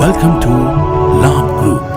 Welcome to Labh Group.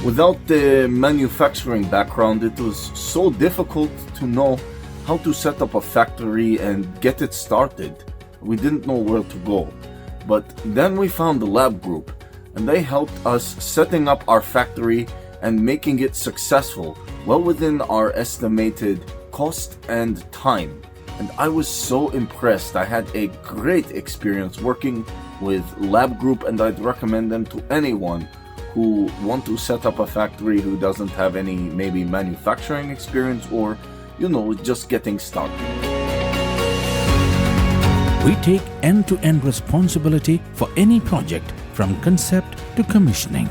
Without the manufacturing background, it was so difficult to know how to set up a factory and get it started. We didn't know where to go. But then we found the Labh Group, and they helped us setting up our factory and making it successful, well within our estimated cost and time. And I was so impressed. I had a great experience working with Labh Group, and I'd recommend them to anyone who want to set up a factory who doesn't have any maybe manufacturing experience or, just getting started. We take end-to-end responsibility for any project from concept to commissioning.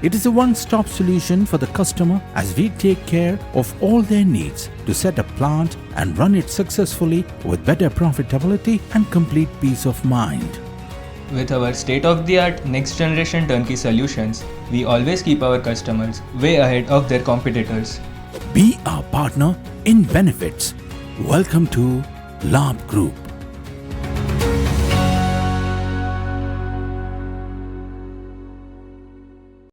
It is a one-stop solution for the customer as we take care of all their needs to set a plant and run it successfully with better profitability and complete peace of mind. With our state-of-the-art next-generation turnkey solutions, we always keep our customers way ahead of their competitors. Be our partner in benefits. Welcome to Labh Group.